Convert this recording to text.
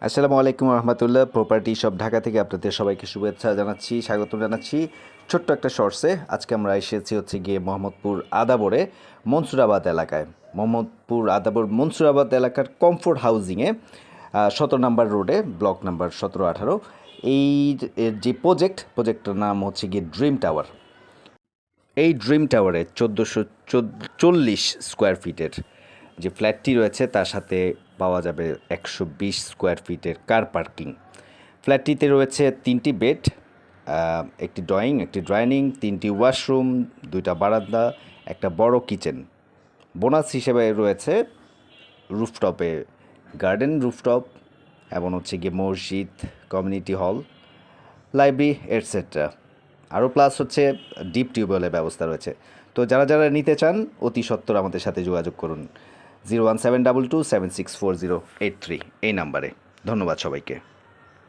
আসসালামু আলাইকুম রহমতুল্লাহ। প্রপার্টি সব ঢাকা থেকে আপনাদের সবাইকে শুভেচ্ছা জানাচ্ছি, স্বাগত জানাচ্ছি ছোট্ট একটা শর্টসে। আজকে আমরা এসেছি গিয়ে মোহাম্মদপুর আদাবরে মনসুরাবাদ এলাকায়। মোহাম্মদপুর আদাবর মনসুরাবাদ এলাকার কমফোর্ট হাউজিংয়ে 17 নম্বর রোডে, ব্লক নাম্বার 17-18। এই এর যে প্রজেক্টের নাম গিয়ে ড্রিম টাওয়ার। এই ড্রিম টাওয়ারে 1440 স্কোয়ার ফিটের যে ফ্ল্যাটটি রয়েছে তার সাথে পাওয়া যাবে 120 স্কোয়ার ফিটের কার পার্কিং। ফ্ল্যাটটিতে রয়েছে 3টি বেড, একটি ড্রয়িং, 3টি ওয়াশরুম, 2টা বারান্দা, একটা বড় কিচেন। বোনাস হিসেবে রয়েছে রুফটপে গার্ডেন রুফটপ, এবং গিয়ে মসজিদ, কমিউনিটি হল, লাইব্রেরি এটসেট্রা। আরও প্লাস ডিপ টিউবওয়েলের ব্যবস্থা রয়েছে। তো যারা নিতে চান অতি সত্বর আমাদের সাথে যোগাযোগ করুন 01722764083 এই নাম্বারে। ধন্যবাদ সবাইকে।